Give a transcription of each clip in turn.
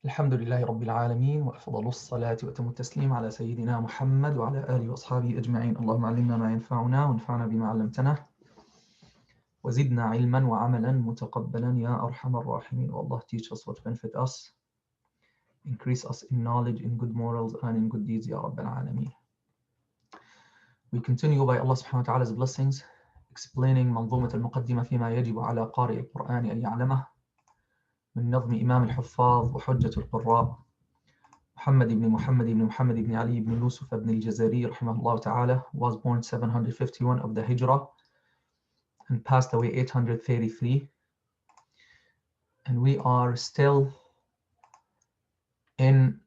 الحمد لله رب العالمين وأفضل الصلاة وأتم التسليم على سيدنا محمد وعلى آله وأصحابه أجمعين. اللهم علمنا ما ينفعنا وانفعنا بما علمتنا وزدنا علما وعملا متقبلا يا أرحم الراحمين. Oh Allah, teach us what benefit us, increase us in knowledge, in good morals and in good deeds, Ya Rabbil Alameen. We continue by Allah subhanahu wa ta'ala's blessings explaining منظومة المقدمة فيما يجب على قارئ القرآن أن يعلمه من نظم إمام الحفاظ وحجة القراء محمد بن علي بن يوسف بن الجزري رحمه الله تعالى, was born 751 of the Hijrah and passed away 833. And we are still in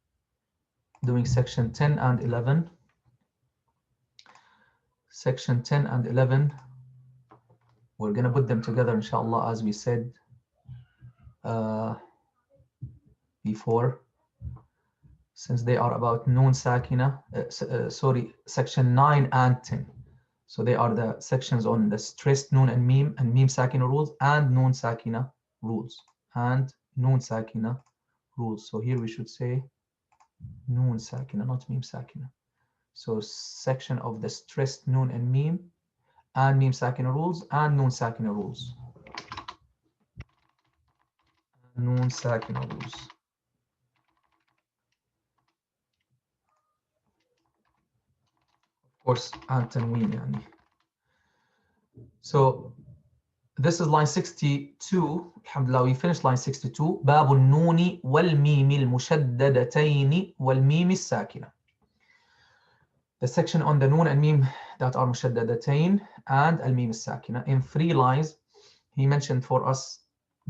doing section 10 and 11. Section 10 and 11, we're going to put them together inshallah, as we said before, since they are about noon sakina, section 9 and 10. So they are the sections on the stressed noon and meme sakina rules and noon sakina rules and noon sakina rules. So here we should say noon sakina, not meme sakina. So section of the stressed noon and meme sakina rules and noon sakina rules. Noon sakina rules. Of course, and tanween yani. So this is line 62. Alhamdulillah, we finished line 62. باب النون والميم المشددتين والميم الساكنة. The section on the noon and meme that are mushaddadatain and al-mim al-sakina. In 3 lines, he mentioned for us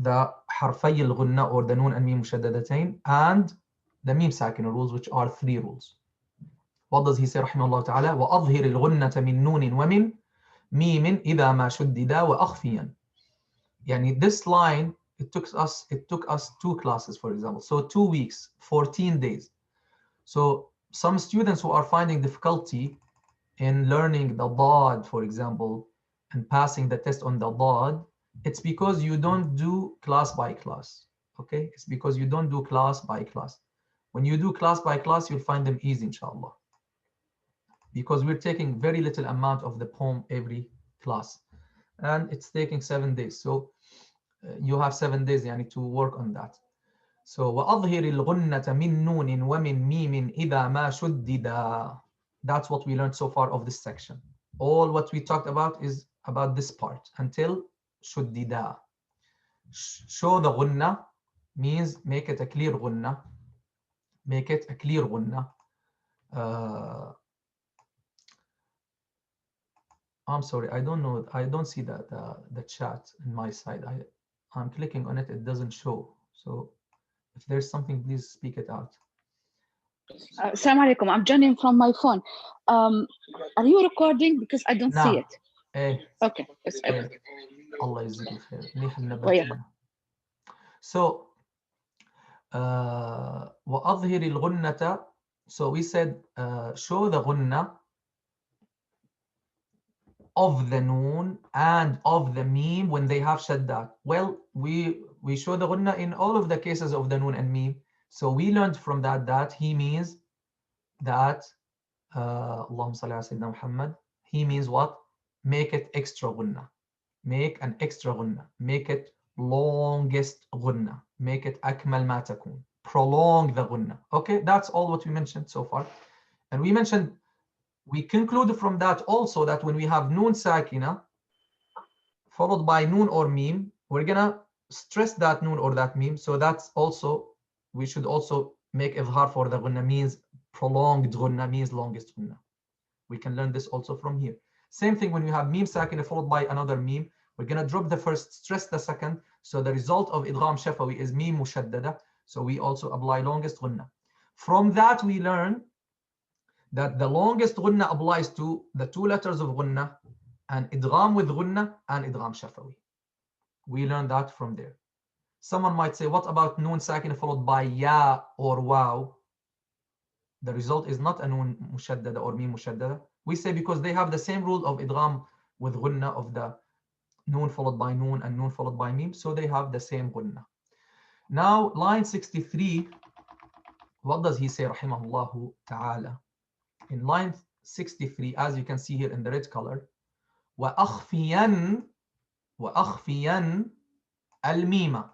the harfay al-ghunna or the noon and meme mushaddadatain and the meme sakina rules, which are 3 rules. What does he say, rahimahullah ta'ala? وَأَظْهِرِ الْغُنَّةَ مِن نُونٍ وَمِن مِيمٍ إِذَا مَا شُدِّدَا وَأَخْفِيًا. Yani this line, it took us 2 classes, for example. So 2 weeks, 14 days. So some students who are finding difficulty in learning the dad, for example, and passing the test on the dad, it's because you don't do class by class. Okay, it's because you don't do class by class. When you do class by class, you'll find them easy, inshallah. Because we're taking very little amount of the poem every class, and it's taking 7 days. So you have 7 days yani, to work on that. So وَأَظْهِرِ الْغُنَّةَ مِن نُونٍ وَمِن مِيمٍ إِذَا مَا شُدِّدَا. That's what we learned so far of this section. All what we talked about is about this part until شُدِّدَا. Show the ghunna means make it a clear ghunna. Make it a clear ghunna. I'm sorry, I don't know. I don't see the chat in my side. I'm clicking on it. It doesn't show. So if there's something, please speak it out. Assalamu alaikum. I'm joining from my phone. Are you recording? Because I don't see it. Okay. Allah yazidil khair. So وَأَظْهِرِ الْغُنَّةَ. So we said show the ghunna of the noon and of the meme when they have shadda. Well, we show the ghunna in all of the cases of the noon and meme. So we learned from that he means that Allahumma salli ala Sayyidina Muhammad, he means what? Make it extra ghunna. Make an extra ghunna. Make it longest ghunna. Make it akmal ma takun. Prolong the ghunna. Okay, that's all what we mentioned so far. And we concluded from that also that when we have noon sakina followed by noon or meme, we're gonna stress that noon or that meme. So that's also, we should also make idgham for the ghunna, means prolonged ghunna, means longest ghunna. We can learn this also from here. Same thing when you have meme sakina followed by another meme, we're gonna drop the first, stress the second. So the result of idgham shafawi is meme mushaddada. So we also apply longest ghunna. From that we learn that the longest ghunna applies to the 2 letters of ghunna and idgham with ghunna and idgham shafawi. We learned that from there. Someone might say, what about noon sakin followed by ya or waw? The result is not a noon mushaddada or meme mushaddada. We say because they have the same rule of idgham with ghunna of the noon followed by noon and noon followed by meme, so they have the same ghunna. Now line 63, What does he say, rahimahullah ta'ala? In line 63, as you can see here in the red color, وَأَخْفِيًا الْمِيمَ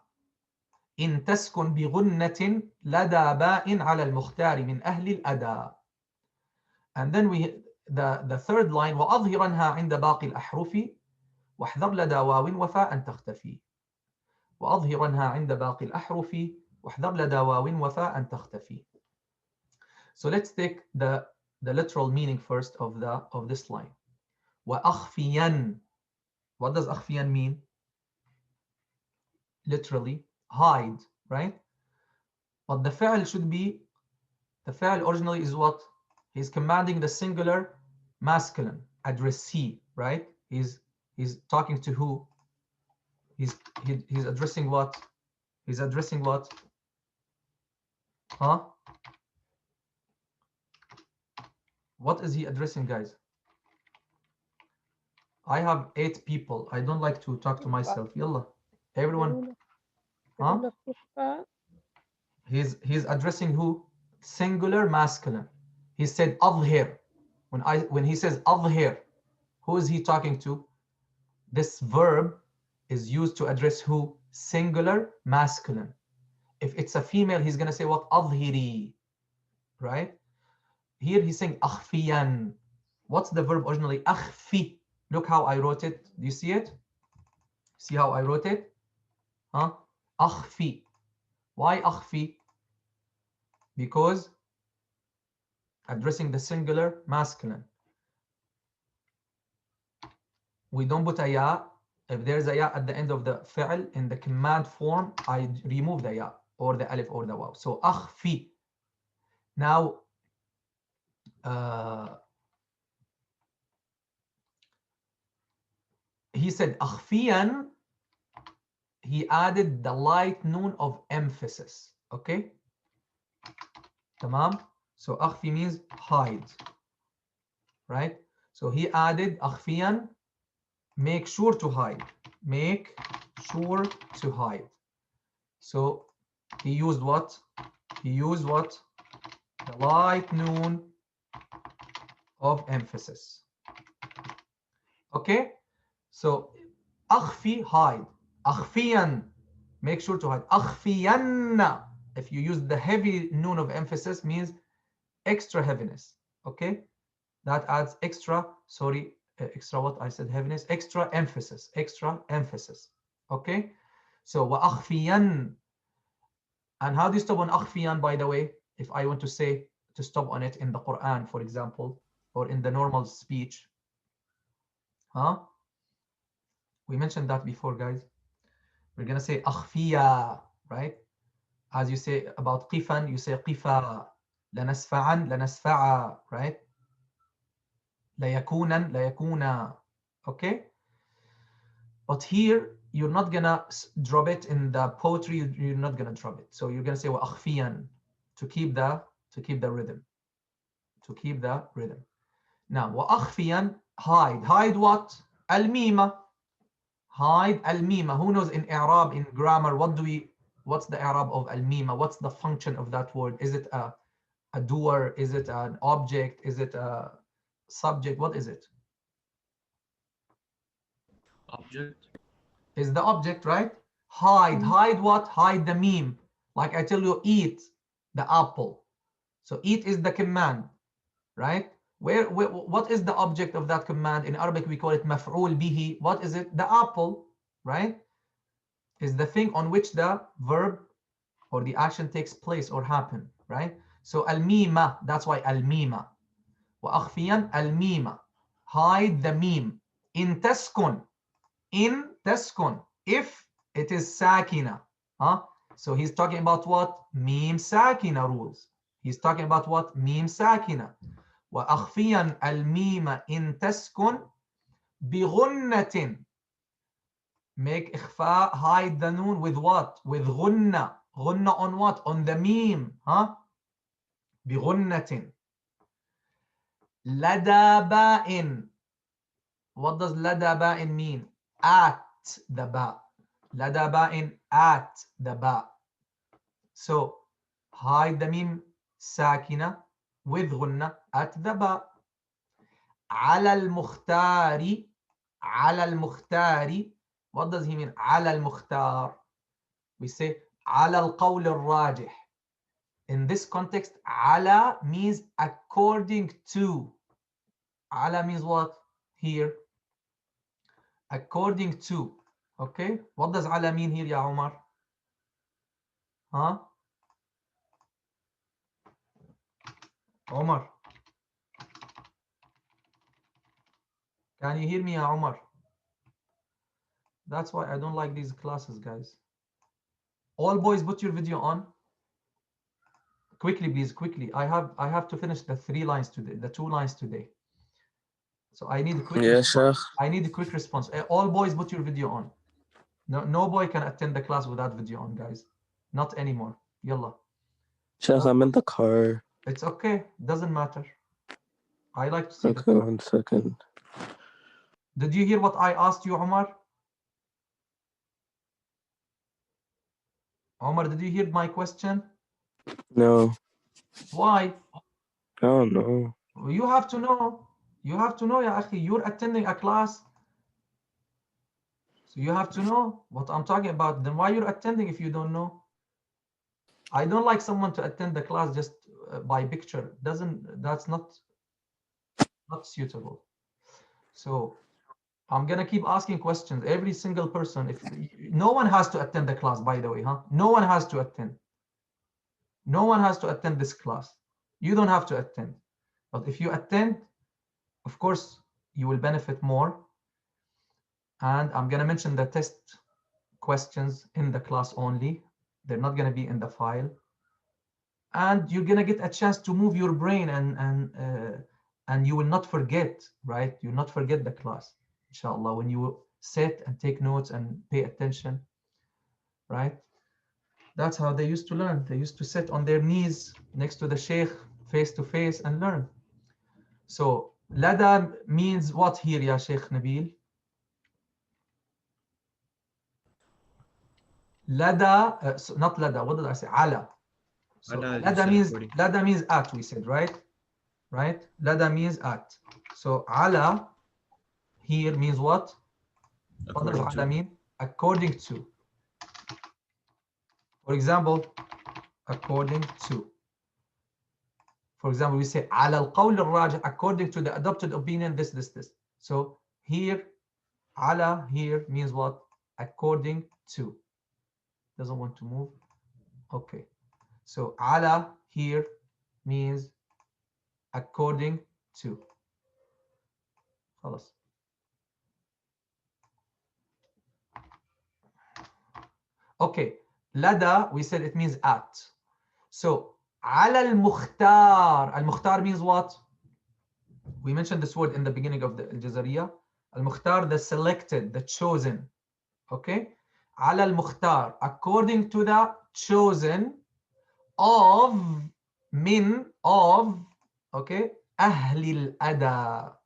إن تسكن بغنة لدى باء على المختار من أهل الأداء. And then the third line وأظهرنها عند باقي الأحرف واحذر لدى واو وفاء تختفي. وأظهرنها عند باقي الأحرف واحذر لدى واو وفاء تختفي. So let's take the literal meaning first of this line. وأخفيا. What does أخفيا mean? Literally, hide, right? But the فعل should be, the فعل originally is what? He's commanding the singular masculine addressee, right? He's talking to who? He's addressing what? He's addressing what? Huh? What is he addressing, guys? I have 8 people. I don't like to talk to myself. Yalla. Everyone. Huh? He's addressing who? Singular masculine. He said أظهر. When he says أظهر, who is he talking to? This verb is used to address who? Singular masculine. If it's a female, he's going to say what? أظهري. Right? Here he's saying أخفيا. What's the verb originally? أخفي. Look how I wrote it. Do you see it? See how I wrote it? Huh? أخفي. Why أخفي? Because addressing the singular masculine. We don't put a ya. If there's a ya at the end of the fi'l in the command form, I remove the ya or the alif or the waw. So أخفي. Now, he said أخفيا. He added the light noon of emphasis. Okay? Tamam? So أخفي means hide. Right? So he added أخفيا, make sure to hide. Make sure to hide. So he used what? He used what? The light noon of emphasis. Okay? So أخفي, hide. أخفيا, make sure to hide. أخفين, if you use the heavy noon of emphasis, means extra heaviness. Okay? That adds extra, extra what? I said heaviness, extra emphasis, extra emphasis. Okay? So وأخفيا. And how do you stop on أخفيا, by the way? If I want to say to stop on it in the Quran, for example, or in the normal speech. Huh? We mentioned that before, guys. We're going to say أخفيا, right? As you say about قفا, you say قفا. لنسفعا, لنسفعا, right? ليكونا, ليكونا. Okay? But here, you're not going to drop it in the poetry. You're not going to drop it. So you're going to say وأخفيا to keep the rhythm. To keep the rhythm. Now, وأخفيا, hide. Hide what? الميمة. Hide al-mima. Who knows in i'rab, in grammar, what's the i'rab of al-mima? What's the function of that word? Is it a doer? Is it an object? Is it a subject? What is it? Object. Is the object, right? Hide. Hide what? Hide the meme. Like I tell you, eat the apple. So eat is the command, right? What is the object of that command? In Arabic, we call it maf'ul bihi. What is it? The apple, right? Is the thing on which the verb or the action takes place or happen, right? So al-mima, that's why al-mima. وَأَخْفِيًا al-mima. Hide the meme. In taskun. In taskun. If it is sakina. Huh? So he's talking about what? Meme sakina rules. He's talking about what? Meme sakina. وأخفيا الميم إن تسكن بغنة. Make ikhfa, hide the noon with what? With غنة. غنة on what? On the meme. Huh? بغنة. لدى باء. What does لدى باء mean? At the ba. لدى باء, at the ba. So hide the meme ساكنة with غنة at the باء. على المختار. على المختار. What does he mean? على المختار. We say على القول الراجح. In this context, على means according to. على means what? Here. According to. Okay? What does على mean here, يا عمر? Huh? Omar. Can you hear me, يا عمر? That's why I don't like these classes, guys. All boys, put your video on. Quickly, please, quickly. I have to finish the 3 lines today, the 2 lines today. So I need a quick response. I need a quick response. All boys, put your video on. No boy can attend the class without video on, guys. Not anymore. Yalla. Sheikh, I'm in the car. It's okay. Doesn't matter. I like to see okay, 1 second. Did you hear what I asked you, Omar? Omar, did you hear my question? No. Why? I don't know. You have to know. You have to know, ya akhi. You're attending a class. So you have to know what I'm talking about. Then why you're attending if you don't know? I don't like someone to attend the class just by picture. That's not suitable. So I'm gonna keep asking questions. Every single person. If no one has to attend the class, by the way, huh? No one has to attend. No one has to attend this class. You don't have to attend. But if you attend, of course, you will benefit more. And I'm gonna mention the test questions in the class only. They're not gonna be in the file. And you're gonna get a chance to move your brain and you will not forget, right? You'll not forget the class, inshallah, when you sit and take notes and pay attention, right? That's how they used to learn. They used to sit on their knees next to the sheikh, face to face, and learn. So lada means what here, ya Sheikh Nabil? Lada, not lada, what did I say? Ala. So lada means at, we said, right? Right? Lada means at. So ala here means what? What does ala mean? According to. For example, according to. For example, we say ala al-qawl al-rajih, according to the adopted opinion, this. So here, ala here means what? According to. Doesn't want to move. Okay. So ala here means according to. خلاص. Okay. Lada, we said it means at. So ala al-mukhtar. Al-mukhtar means what? We mentioned this word in the beginning of the Aljazariyya. Al-mukhtar, the selected, the chosen. Okay. Ala al-mukhtar, according to the chosen of, min, of, okay, ahli al-ada.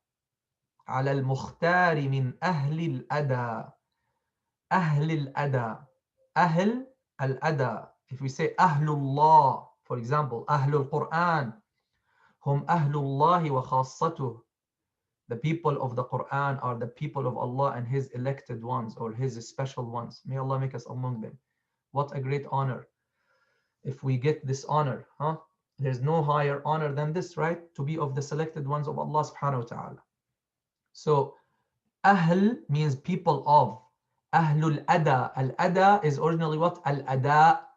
Ala al-mukhtar min ahli al-ada. Ahli al-ada. Ahl al-ada. If we say ahlullah, for example, ahlul Quran, hum ahlullahi wa khassatuh. The people of the Quran are the people of Allah and His elected ones or His special ones. May Allah make us among them. What a great honor. If we get this honor, huh? There's no higher honor than this, right? To be of the selected ones of Allah subhanahu wa ta'ala. So, ahl means people of. Ahlul ada. Al-ada is originally what? Al-ada.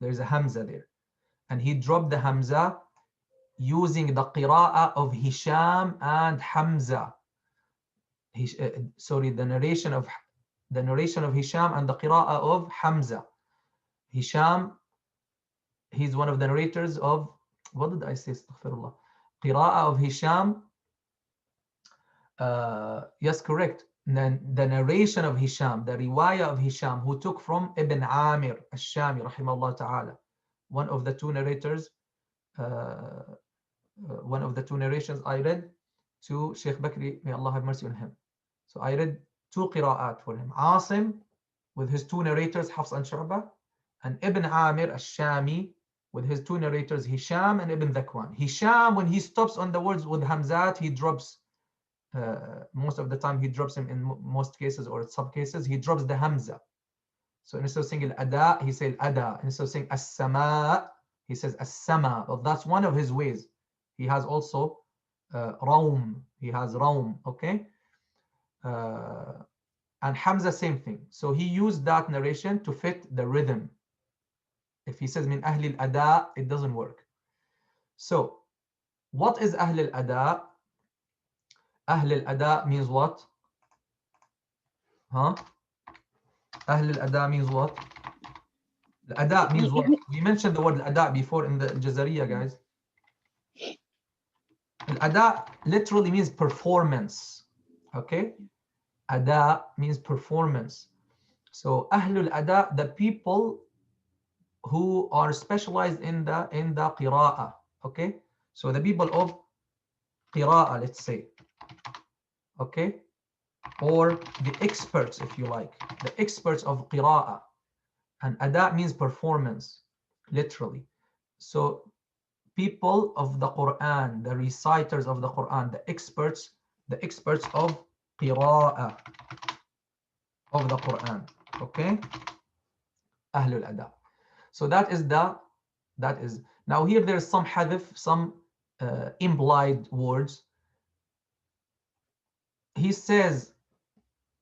There's a hamza there. And he dropped the hamza using the qira'ah of Hisham and Hamza. The narration of Hisham and the qira'ah of Hamza. Hisham, he's one of the narrators of, what did I say? Astaghfirullah. Qira'ah of Hisham. Yes, correct. The narration of Hisham, the riwayah of Hisham, who took from Ibn Amir al-Shami, rahimahullah ta'ala, one of the two narrators. One of the two narrations I read to Sheikh Bakri, may Allah have mercy on him. So I read 2 qira'at for him. Asim with his 2 narrators, Hafs and Shu'bah, and Ibn Amir al-Shami with his two narrators, Hisham and Ibn Dhakwan. Hisham, when he stops on the words with Hamzat, he drops, most of the time he drops him in most cases or some cases, he drops the Hamza. So instead of saying al-ada, he says ada. Instead of saying as-sama, he says as-sama. Well, that's one of his ways. He has also raum. He has raum, okay? And Hamza, same thing. So he used that narration to fit the rhythm. If he says min ahli al-ada, it doesn't work. So what is ahli al-ada? Ahli al-ada means what? Huh? Ahli al-ada means what? Al-ada means what? We mentioned the word al-ada before in the Aljazariyya, guys. Al-ada literally means performance. Okay? Ada means performance. So Ahlul Ada, the people who are specialized in the qira'ah. Okay? So the people of qira'ah, let's say. Okay? Or the experts, if you like. The experts of qira'ah. And Ada means performance, literally. So people of the Quran, the reciters of the Quran, the experts of qira'ah of the Quran. Okay? Ahlul Ada. So that is now here there's some hadith, some implied words. He says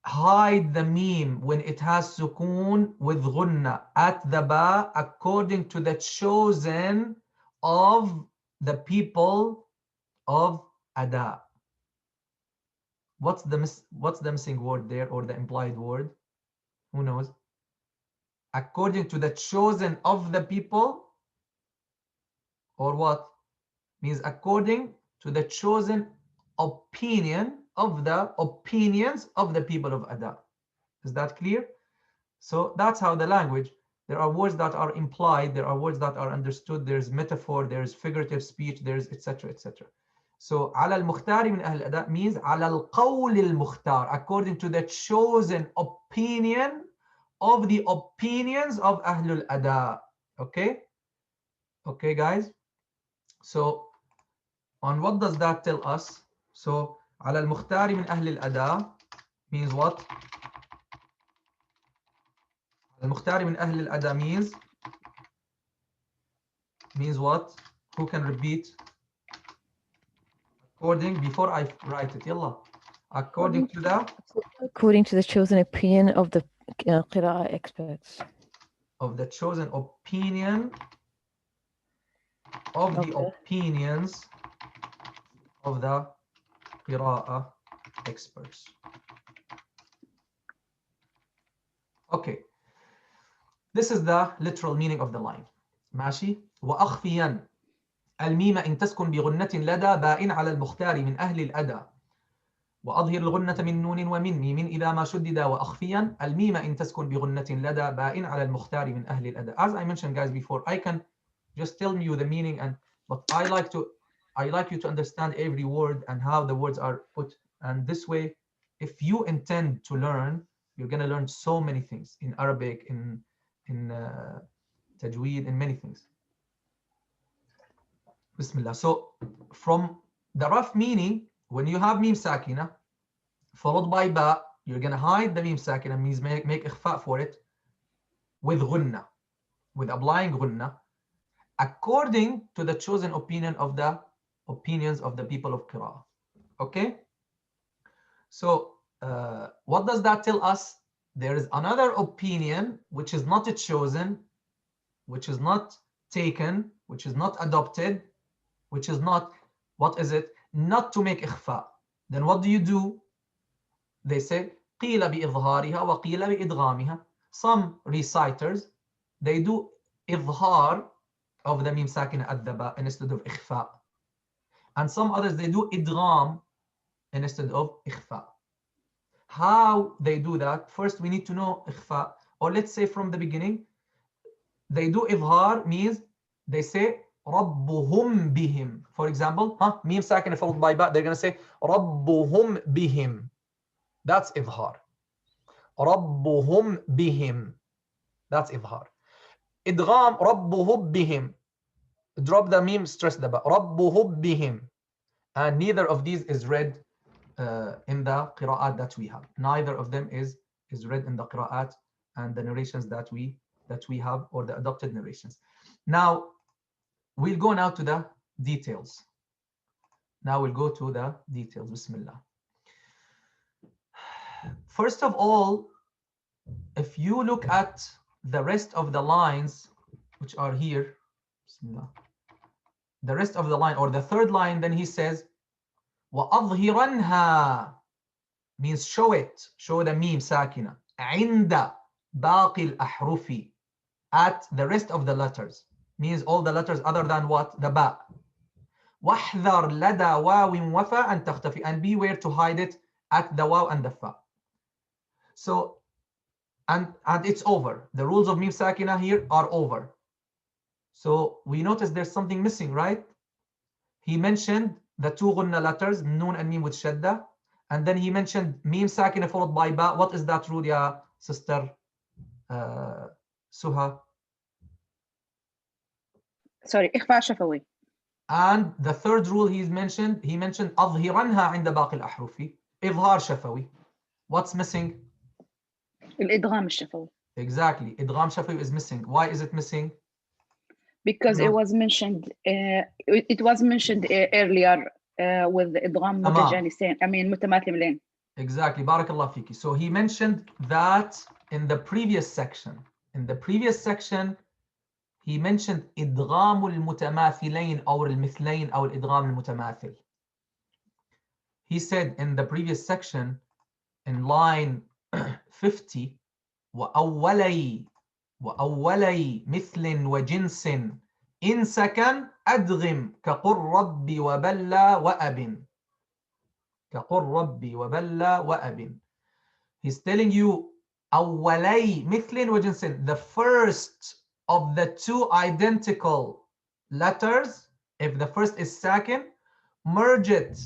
hide the meme when it has sukoon with ghunna at the ba according to the chosen of the people of Ada. What's the missing word there, or the implied word? Who knows? According to the chosen of the people, or what? Means according to the chosen opinion of the opinions of the people of Ada. Is that clear? So that's how the language, there are words that are implied, there are words that are understood, there's metaphor, there's figurative speech, there's etc. etc. So على المختار من أهل الأداء means على القول المختار, according to the chosen opinion of the opinions of Ahlul Ada. Okay? Okay, guys? So, on what does that tell us? So, على المختار من أهل الأداء means what? المختار من أهل الأداء means what? Who can repeat? According, before I write it, yalla. According to the chosen opinion of the qira'ah experts. Of the chosen opinion of the opinions of the qira'ah experts. Okay. This is the literal meaning of the line. ماشي. وأخفيا الميم إن تسكن بغنة لدى بائن على المختار من أهل الأدى وأظهر الغنة من نون ومن ميم إذا ما شدد وأخفيا الميم إن تسكن بغنة لدى بائن على المختار من أهل الأدى. As I mentioned, guys, before, I can just tell you the meaning, but I like you to understand every word and how the words are put. And this way, if you intend to learn, you're going to learn so many things in Arabic, in tajweed, in many things. Bismillah. So from the rough meaning, when you have mim sakina followed by ba, you're going to hide the mim sakina, means make ikhfa for it, with ghunna, with applying ghunna, according to the chosen opinion of the opinions of the people of Qira'ah. Okay? So what does that tell us? There is another opinion which is not chosen, which is not taken, which is not adopted, which is not, what is it? Not to make ikhfa. Then what do? They say, قِيلَ بِإِظْهَارِهَا وَقِيلَ بِإِدْغَامِهَا. Some reciters, they do idghar of the mim sakina at the ba instead of ikhfa. And some others, they do idgham instead of ikhfa. How they do that? First, we need to know ikhfa. Or let's say from the beginning, they do idghar means they say رَبُّهُمْ بِهِمْ. For example, mim sakina followed by ba, they're going to say رَبُّهُمْ بِهِمْ. That's idghar. رَبُّهُمْ بِهِمْ. That's idghar. Idgham رَبُّهُمْ بِهِمْ. Drop the meme, stress the ba. رَبُّ هُبِّهِمْ. And neither of these is read in the qira'at that we have. Neither of them is read in the qira'at and the narrations that we have, or the adopted narrations. Now we'll go now to the details. Bismillah. First of all, if you look at the rest of the lines which are here, Bismillah, the rest of the line, or the third line, then he says وَأَظْهِرَنْهَا, means show it, show the meme sakina, عند باقي الأحرف, at the rest of the letters, means all the letters other than what? The ba. وَاحْذَرْ لَدَى وَاوٍ وَفَا أَن تَخْتَفِي, and beware to hide it at the waw and the fa. So, and it's over. The rules of meme sakina here are over. So we notice there's something missing, right? He mentioned the two ghunna letters, noon and meme with shadda, and then he mentioned meme sakina followed by ba. What is that rule, ya sister Suha? Sorry, ikhfa shafawi. And the third rule he mentioned أظهرنها عند باقي الأحرف, إظهار شفوي. What's missing? الإدغام الشفوي. Exactly, idgham shafawi is missing. Why is it missing? Because it was mentioned. It was mentioned earlier with idgham متجانسين. I mean متماثلين. Exactly, barakallah fiki. So he mentioned that in the previous section. He mentioned idgham المتماثلين أو المثلين أو الإدغام المتماثل. He said in the previous section, in line 50, وأولي مثل وجنس إن سكن أدغم كقل ربي وبلى وأب. He's telling you أولي مثل وجنس, the first of the two identical letters, if the first is sakin, merge it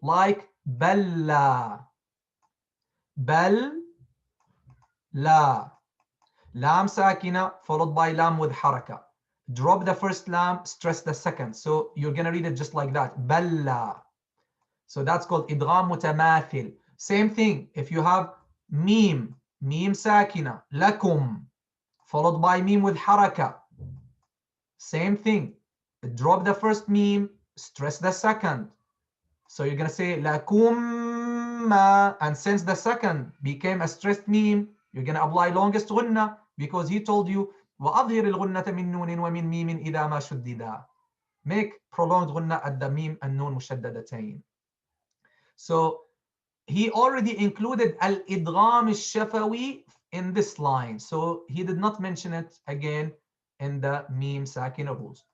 like balla, la, lam sakina followed by lam with haraka. Drop the first lam, stress the second. So you're gonna read it just like that, balla. So that's called idgham mutamathil. Same thing if you have meme sakina, lakum, followed by meme with haraka. Same thing. Drop the first meme, stress the second. So you're gonna say lakum, and since the second became a stressed meme, you're gonna apply longest ghunna, because he told you وَأَظْهِرِ الْغُنَّةَ مِن نُونٍ وَمِن مِيمٍ إِذَا مَا شُدِّدَا. Make prolonged ghunna at the meme and noon mushaddadatayn. So he already included al-idgham al-shafawi in this line, so he did not mention it again in the meme sakina rules.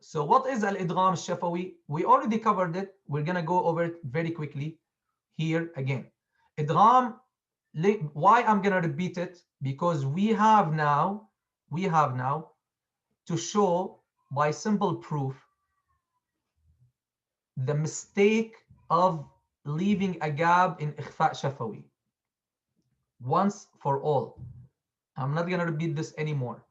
So what is al-idgham al-shafawi? We already covered it. We're gonna go over it very quickly here again. Idgham, why I'm gonna repeat it? Because we have now to show by simple proof the mistake of leaving a gap in ikhfa shafawi once for all. I'm not gonna repeat this anymore.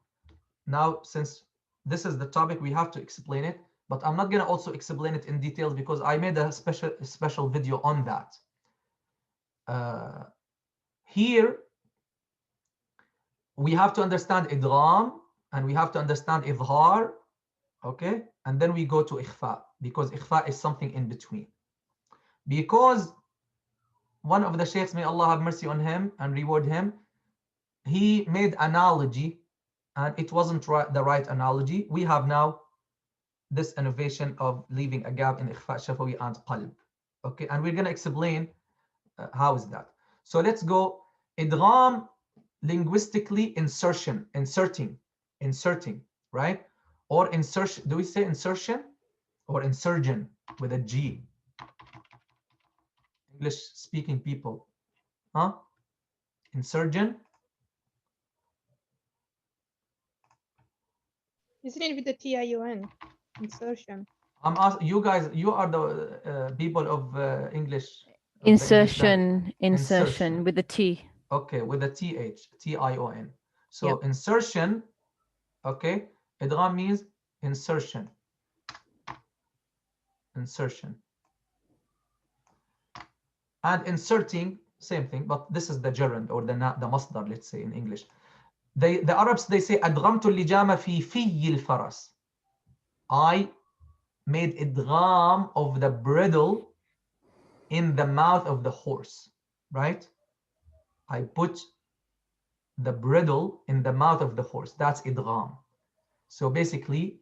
Now, since this is the topic, we have to explain it, but I'm not gonna also explain it in details because I made a special video on that. Here we have to understand idgham and we have to understand ithhar, okay? And then we go to ikhfa, because ikhfa is something in between. Because one of the sheikhs, may Allah have mercy on him and reward him, he made analogy and it wasn't the right analogy. We have now this innovation of leaving a gap in ikhfa shafawi and qalb, okay? And we're going to explain how is that. So let's go. Idgham, linguistically, inserting, right? Or insertion. Do we say insertion or insurgent with a G? English speaking people, huh? Insurgent. Isn't it with the TIUN? Insertion. I'm asking you guys. You are the people of English. Insertion with the T. Okay, with the TH, TION. So Yep. insertion, okay, idgham means insertion. insertion. And inserting, same thing, but this is the gerund or the masdar, let's say in English. The Arabs, they say أدغمت اللجام في في الفرس. I made idgham of the bridle in the mouth of the horse, right? I put the bridle in the mouth of the horse. That's idgham. So basically,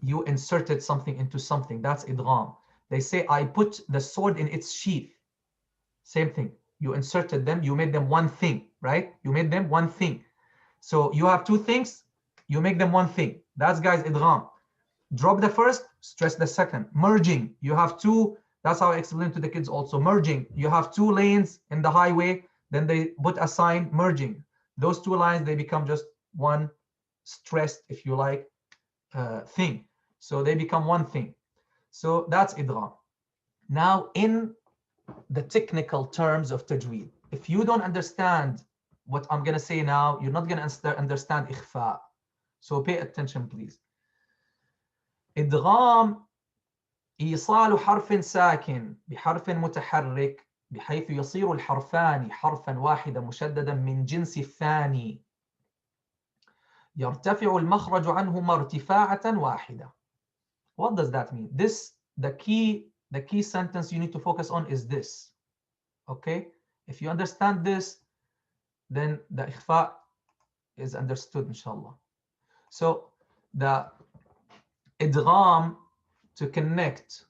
you inserted something into something. That's idgham. They say I put the sword in its sheath. Same thing. You inserted them. You made them one thing, right? You made them one thing. So you have two things. You make them one thing. That's, guys, idgham. Drop the first, stress the second. Merging. You have two. That's how I explain to the kids also. Merging. You have two lanes in the highway. Then they put a sign merging. Those two lines, they become just one stressed, if you like, thing. So they become one thing. So that's idgham. Now, in the technical terms of tajweed, if you don't understand what I'm going to say now, you're not going to understand ikhfa. So pay attention, please. idgham إيصال حرف ساكن بحرف متحرك بحيث يصير الحرفان حرفا واحدا مشددا من جنس الثاني يرتفع المخرج عنهما ارتفاعة واحدة. What does that mean? The key sentence you need to focus on is this. Okay? If you understand this, then the ikhfa is understood, inshallah. So the idgham, to connect,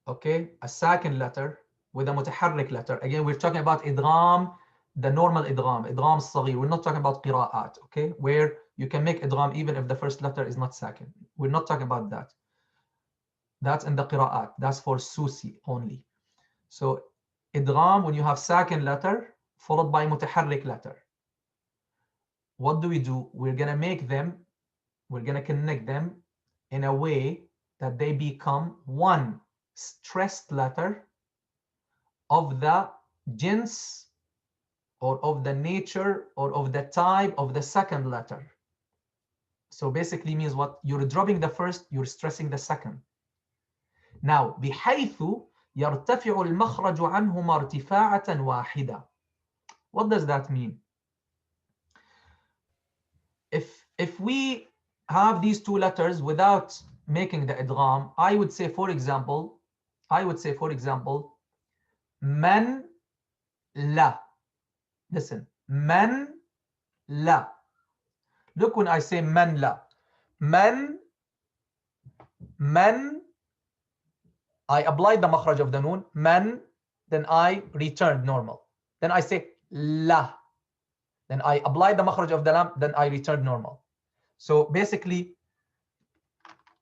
okay, a second letter with a mutaharrik letter. Again, we're talking about idgham, the normal idgham الصغير. We're not talking about qira'at, okay, where you can make idgham even if the first letter is not second. We're not talking about that. That's in the qira'at. That's for susi only. So idgham, when you have second letter followed by mutaharrik letter. What do? We're gonna make them, we're gonna connect them in a way that they become one stressed letter of the jins or of the nature or of the type of the second letter. So basically means what? You're dropping the first, you're stressing the second. Now, بحيث يرتفع المخرج عنهما ارتفاعة واحدة. What does that mean? If we have these two letters without making the idgham, I would say, for example, man la. Listen, man la. Look when I say man la. Man, I applied the makhraj of the noon, man, then I returned normal. Then I say la. Then I applied the makhraj of the lam, then I returned normal. So basically,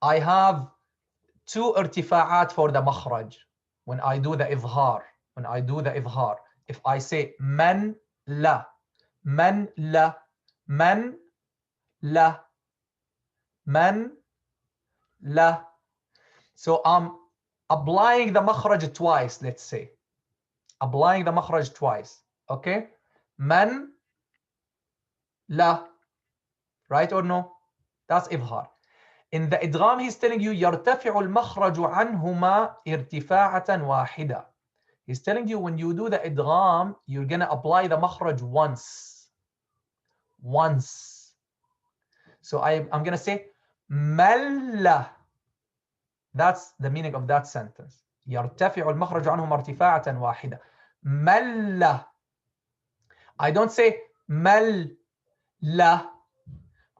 I have two irtifa'at for the makhraj when I do the ithhar. If I say man la, man la, man la, man la. So I'm applying the makhraj twice, let's say. Applying the makhraj twice. Okay? Man la. Right or no? That's ithhar. In the idgham, he's telling you يرتفع المخرج عنهما ارتفاعة واحدة. He's telling you when you do the idgham, you're gonna apply the makhraj once. So I'm gonna say مل. That's the meaning of that sentence. يرتفع المخرج عنهما ارتفاعة واحدة. مل. I don't say مل لا.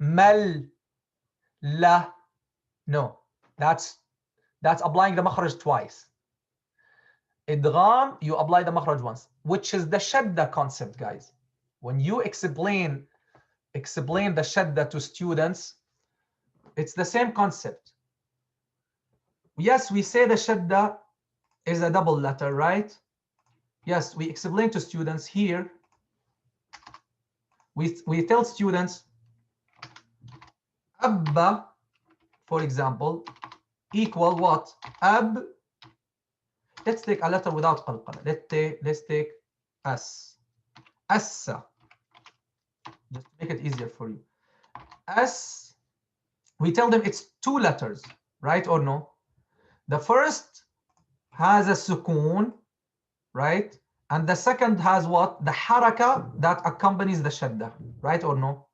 مل لا. No, that's applying the makhraj twice. Idgham, you apply the makhraj once, which is the shadda concept, guys. When you explain the shadda to students, it's the same concept. Yes, we say the shadda is a double letter, right? Yes, we explain to students here. We tell students abba, for example, equal what? Ab. Let's take a letter without qalqala. Let's take as. Assa. Just to make it easier for you. As. We tell them it's two letters, right or no? The first has a sukoon, right? And the second has what? The haraka that accompanies the shadda, right or no?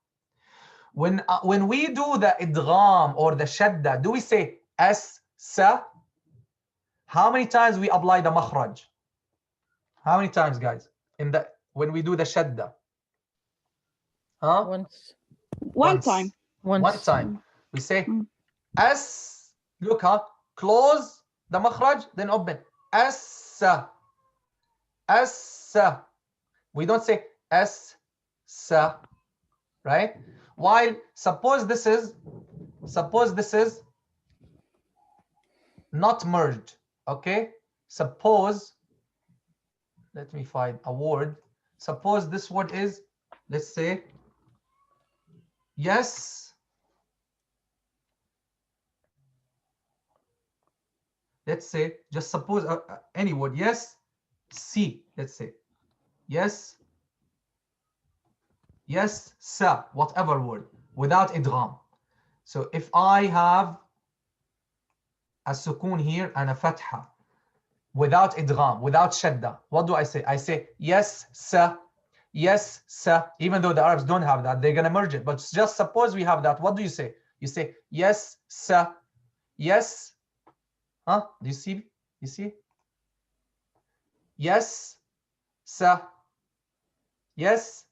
When we do the idgham or the shadda, do we say as, sa? How many times we apply the makhraj? How many times, guys? When we do the shadda? Huh? Once. One time. One time. We say as, look, huh? Close the makhraj, then open. As, as. We don't say as, sa, right? While suppose this is not merged, okay? Suppose, let me find a word. Suppose this word is, let's say, yes. Let's say, just suppose any word, yes, see, let's say, yes, yes, sa, whatever word, without idgham. So if I have a sukoon here and a fatha, without idgham, without shadda, what do I say? I say yes, sa, yes, sa. Even though the Arabs don't have that, they're gonna merge it. But just suppose we have that. What do you say? You say yes, sa, yes. Huh? Do you see? You see? Yes, sa, yes,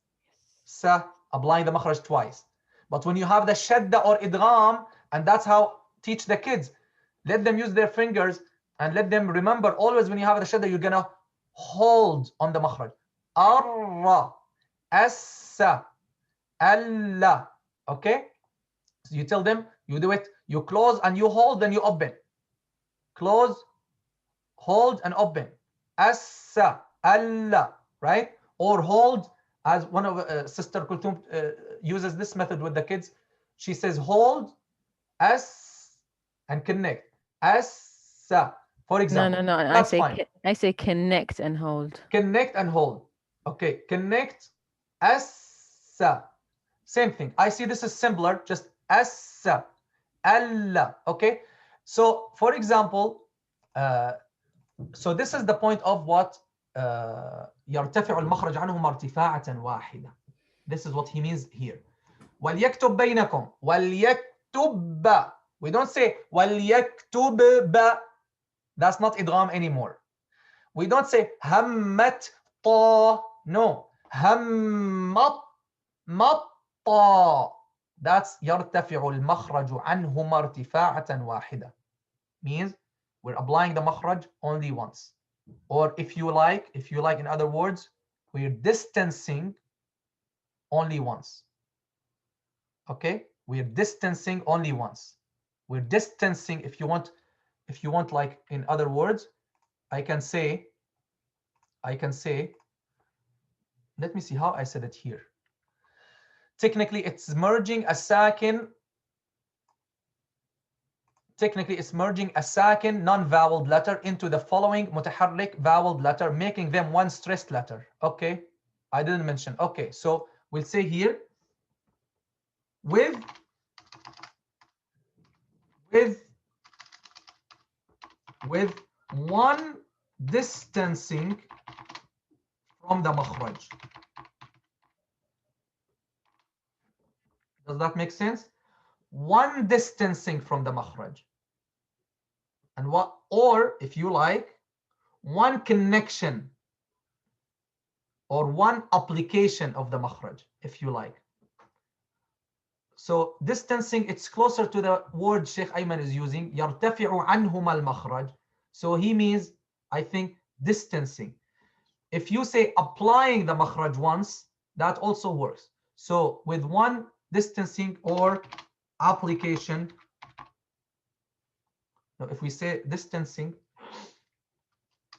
sa. Applying the makhraj twice. But when you have the shadda or idgham, and that's how teach the kids. Let them use their fingers and let them remember always when you have the shadda, you're gonna hold on the makhraj. Arra, assa, alla. Okay? So you tell them, you do it, you close and you hold, then you open. Close, hold and open. Assa, alla, right? Or hold, as one of Sister Kulthum uses this method with the kids. She says hold, as, and connect. Assa, for example. No. I say connect and hold. Connect and hold. Okay, connect, assa. Same thing. I see this is simpler, just assa, alla. Okay, so for example, so this is the point of what يرتفع المخرج عنهما ارتفاعة واحدة. This is what he means here. وليكتب بينكم. وليكتب. We don't say وليكتب. That's not idgham anymore. We don't say همت طا. No. همت مطا. That's يرتفع المخرج عنهما ارتفاعة واحدة. Means we're applying the makhraj only once. Or if you like in other words, we're distancing only once. Okay? We're distancing only once. We're distancing, if you want like in other words, I can say, let me see how I said it here. Technically, it's merging a sakin. Technically, it's merging a sakin non-voweled letter into the following mutaharrik voweled letter, making them one stressed letter. Okay, I didn't mention. Okay, so we'll say here with one distancing from the makhraj. Does that make sense? One distancing from the makhraj. And what, or if you like, one connection or one application of the makhraj, if you like. So distancing, it's closer to the word Sheikh Ayman is using, يرتفع عنهما المخرج. So he means, I think, distancing. If you say applying the makhraj once, that also works. So with one distancing or application, now if we say distancing,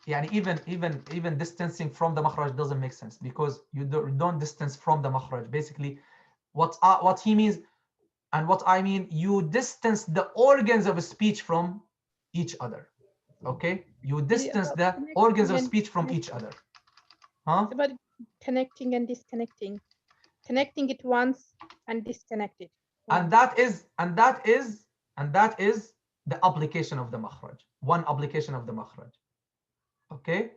even distancing from the makhraj doesn't make sense, because you don't distance from the makhraj. Basically, what he means and what I mean, you distance the organs of speech from each other. Okay, you distance the organs of speech from each other. Huh? It's about connecting and disconnecting. Connecting it once and disconnect it once. And that is the application of the makhraj. One application of the makhraj. Okay?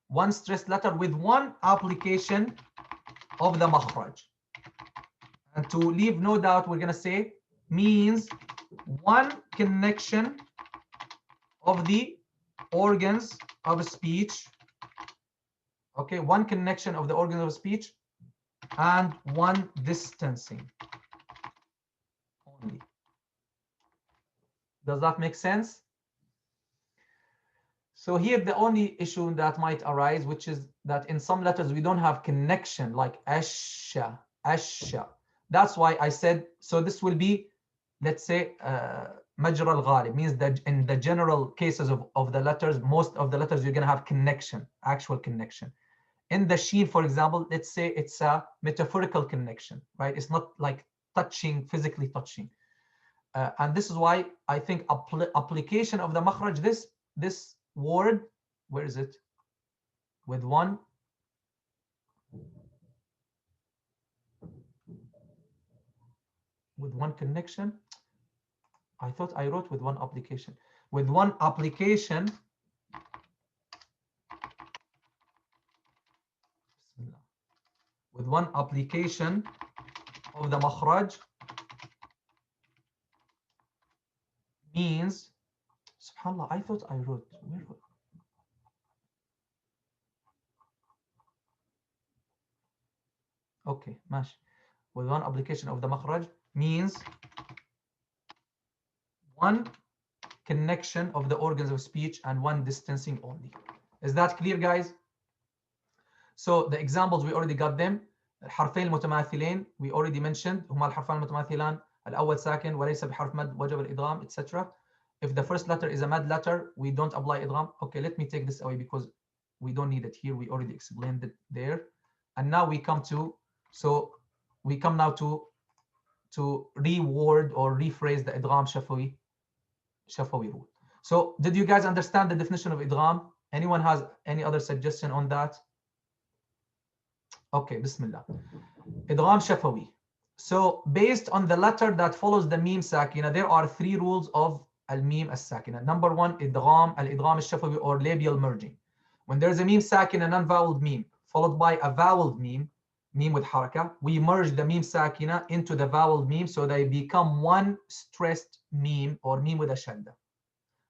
One stressed letter with one application of the makhraj. And to leave no doubt, we're going to say means one connection of the organs of speech. Okay, one connection of the organs of speech and one distancing only. Does that make sense? So here the only issue that might arise, which is that in some letters we don't have connection, like asha, asha. That's why I said, so this will be, let's say, majra al-ghalib, means that in the general cases of the letters, most of the letters you're going to have connection, actual connection. In the sheen, for example, let's say it's a metaphorical connection, right? It's not like touching, physically touching. And this is why I think application of the makhraj, this word, where is it? With one connection. I thought I wrote with one application. With one application. With one application of the makhraj means, subhanallah, I thought I wrote, where? Okay, mash. With one application of the makhraj means one connection of the organs of speech and one distancing only. Is that clear, guys? So the examples, we already got them. الحرفين المتماثلين we already mentioned هما الحرفان المتماثلان الأول ساكن وليس بحرف مد وجب الإدغام, etc. If the first letter is a mad letter, we don't apply idgham. Okay, let me take this away because we don't need it here. We already explained it there. And now we come to, so we come now to reword or rephrase the idgham shafawi rule. So did you guys understand the definition of idgham? Anyone has any other suggestion on that? Okay, bismillah. Idgham shafawi. So based on the letter that follows the meme sakina, there are three rules of al-meme as-sakina. Number one, idgham al-shafawi or labial merging. When there's a meme sakina, non-voweled meme, followed by a voweled meme with haraka, we merge the meme sakina into the voweled meme so they become one stressed meme or meme with a shadda.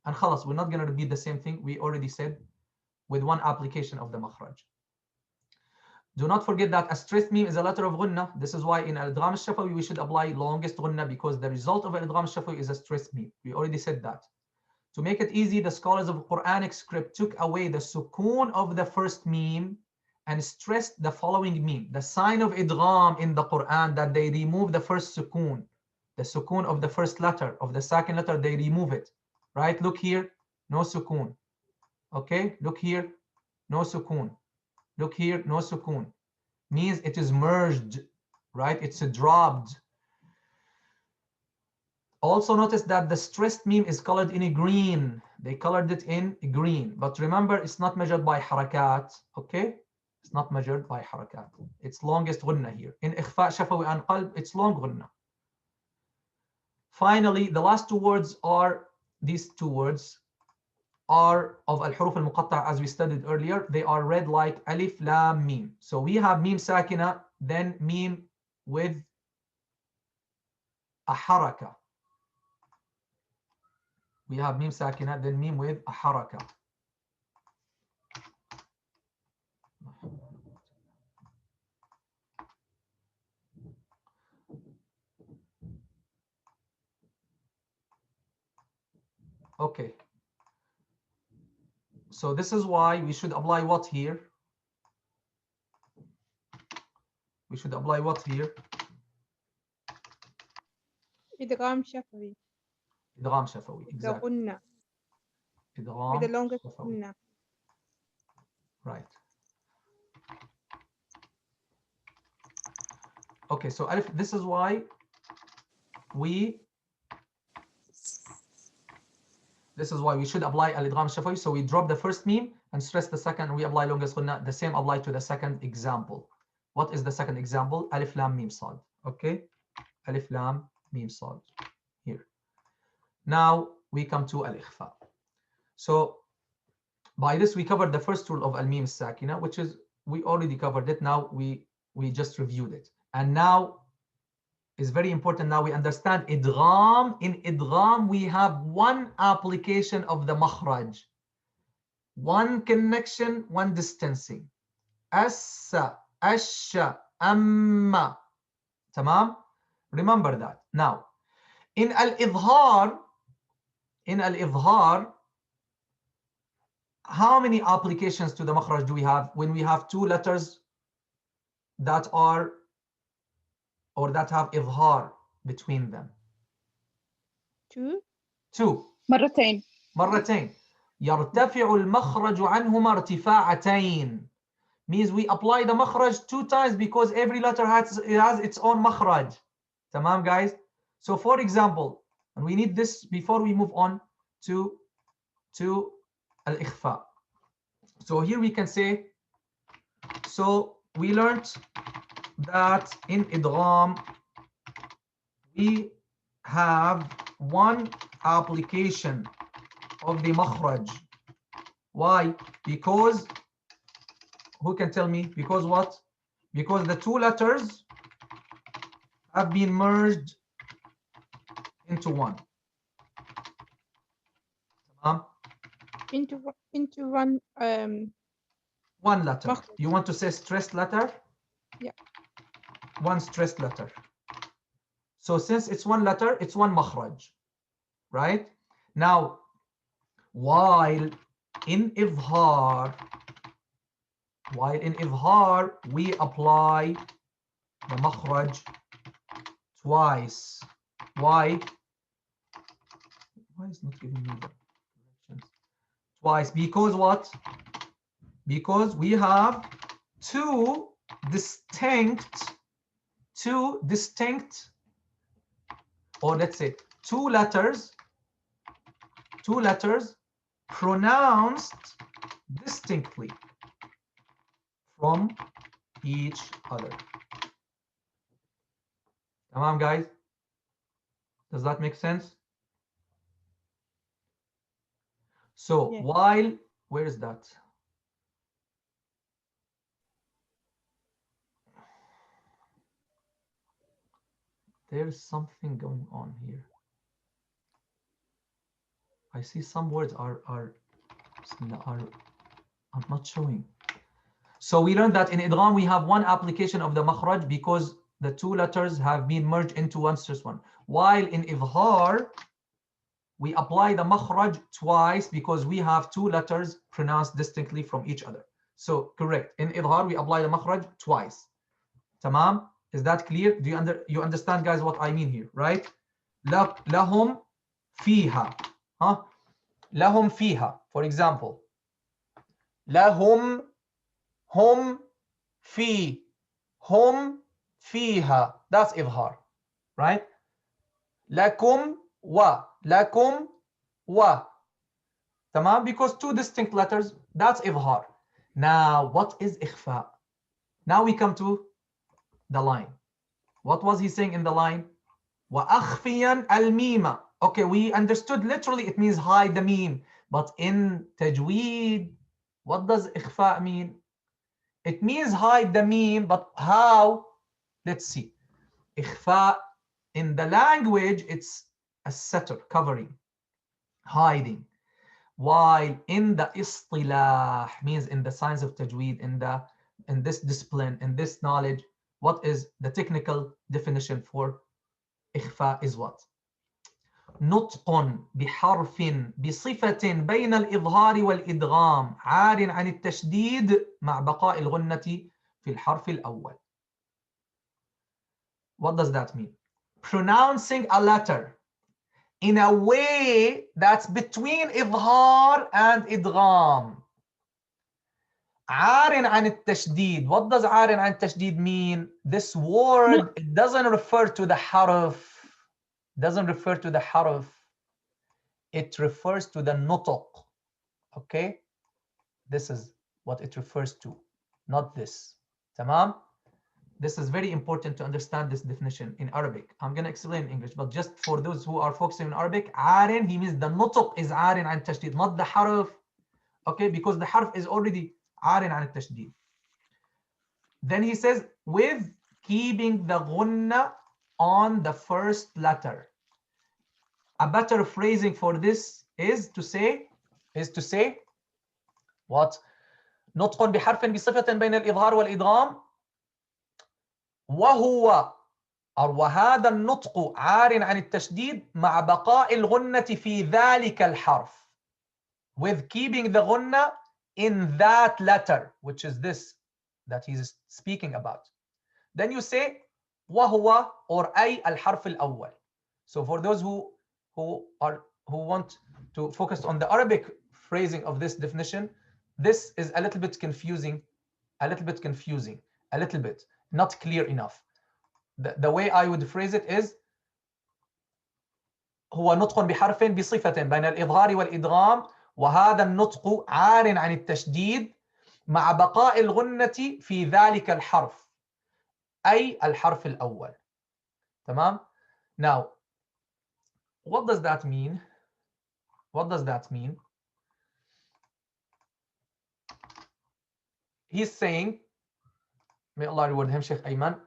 And khalas, we're not going to repeat the same thing we already said with one application of the makhraj. Do not forget that a stressed meme is a letter of ghunna. This is why in al-idgham al-shafawi we should apply longest ghunna because the result of al-idgham al-shafawi is a stressed meme. We already said that. To make it easy, the scholars of Quranic script took away the sukoon of the first meme and stressed the following meme. The sign of idgham in the Quran, that they remove the first sukoon, the sukoon of the first letter, of the second letter, they remove it. Right? Look here, no sukoon. Okay, look here, no sukoon. Look here, no sukoon. Means it is merged, right? It's dropped. Also notice that the stressed meme is colored in green. They colored it in green. But remember, it's not measured by harakat, okay? It's not measured by harakat. It's longest ghunna here. In ikhfa, shafawi, and qalb, it's long ghunna. Finally, the last two words are, these two words are of al-huruf al-muqatta' as we studied earlier. They are read like alif, lam, mim. So we have mim sakina, then mim with a haraka. We have mim sakina, then mim with a haraka. Okay. So this is why we should apply what here? We should apply what here? idgham shafawi. Idgham shafawi, exactly. The ghunna. Idgham With the longest shafawi. ghunna. Right. Okay, so Alif, this is why we should apply al-idgham shafawi. So we drop the first meme and stress the second, and we apply longest ghunna. The same apply to the second example. What is the second example? Alif lam mim sad. Okay, Alif lam mim sad here. Now we come to al-ikhfa. So by this we covered the first rule of al-mim as-sakina, which is we already covered it. Now we just reviewed it, and now is very important. Now we understand idgham. In idgham we have one application of the makhraj, one connection, one distancing. Assa, asha, amma. Tamam? Remember that. Now, in al-idhar, how many applications to the makhraj do we have when we have two letters that are or that have idhar between them? Two. مرتين. يرتفع المخرج عنهما ارتفاعتين. Means we apply the makhraj two times because every letter has its own makhraj. Tamam, guys? So for example, and we need this before we move on to al-ikhfa. So here we can say, so we learned that in idgham we have one application of the makhraj. Why? Because, who can tell me? Because what? Because the two letters have been merged into one. Into one one letter. makhraj. You want to say stressed letter? Yeah. One stressed letter. So since it's one letter, it's one makhraj, right? Now, while in idhar we apply the makhraj twice. Why? Why is not giving me the directions? Twice. Because what? Because we have two distinct, or let's say two letters pronounced distinctly from each other. Come on, guys. Does that make sense? So Yeah. while, where is that? There's something going on here. I see some words are not showing. So we learned that in idgham we have one application of the makhraj because the two letters have been merged into one stressed one. While in idhar we apply the makhraj twice because we have two letters pronounced distinctly from each other. So correct. In idhar we apply the makhraj twice. Tamam? Is that clear? Do you understand, guys, what I mean here, right? Lahum fiha. Huh? Lahum fiha. For example, lahum, hum fi, hum fiha. That's idhar, right? Lakum wa, lakum wa. Tamam? Because two distinct letters, that's idhar. Now, what is ikhfa? Now we come to the line. What was he saying in the line? Wa akhfiyan al-mima. Okay, we understood literally it means hide the meme. But in tajweed, what does ikhfa mean? It means hide the meme, but how? Let's see. Ikhfa in the language, it's a setter, covering, hiding. While in the istilah, means in the science of tajweed, in this discipline, in this knowledge, what is the technical definition for ikhfa is what? نطق بحرف بصفة بين الإظهار والإدغام عار عن التشديد مع بقاء الغنة في الحرف الأول. What does that mean? Pronouncing a letter in a way that's between إظهار and إدغام. عار عن التشديد. What does عار عن التشديد mean? This word, it doesn't refer to the harf. Doesn't refer to the harf. It refers to the nutq. Okay? This is what it refers to, not this. Tamam? This is very important to understand this definition in Arabic. I'm going to explain in English, but just for those who are focusing on Arabic, عارن, he means the نطق is عارن عن التشديد, not the حرف. Okay, because the حرف is already عارن عن التشديد. Then he says, with keeping the غنة on the first letter. A better phrasing for this is to say what? نطق بحرف بصفة بين الإظهار والإدغام وهو أو وهذا النطق عار عن التشديد مع بقاء الغنة في ذلك الحرف, with keeping the غنة in that letter, which is this that he's speaking about. Then you say وهو or أي الحرف الأول. So for those who want to focus on the Arabic phrasing of this definition, this is a little bit confusing, not clear enough. The way I would phrase it is هو نطق بحرف بصفة بين الإظهار والإدغام وهذا النطق عار عن التشديد مع بقاء الغنة في ذلك الحرف أي الحرف الأول. تمام؟ Now, what does that mean? He's saying, may Allah reward him, Sheikh Ayman,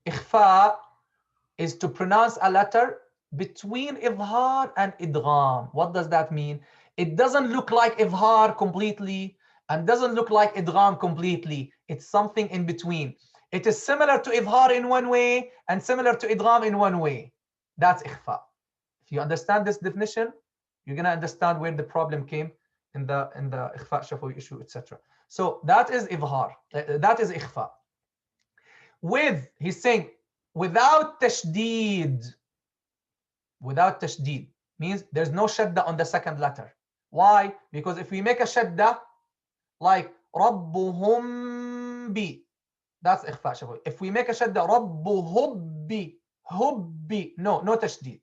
ikhfa is to pronounce a letter between idhar and idgham. What does that mean? It doesn't look like idhar completely and doesn't look like idgham completely. It's something in between. It is similar to idhar in one way and similar to idgham in one way. That's ikhfa. If you understand this definition, you're going to understand where the problem came in the ikhfa shafawi issue, etc. So that is idhar. That is ikhfa. He's saying without tashdid means there's no shadda on the second letter. Why? Because if we make a shadda like rabbuhum bi, that's ikhfa shafawi. If we make a shadda rabbuhubbi, no tashdid.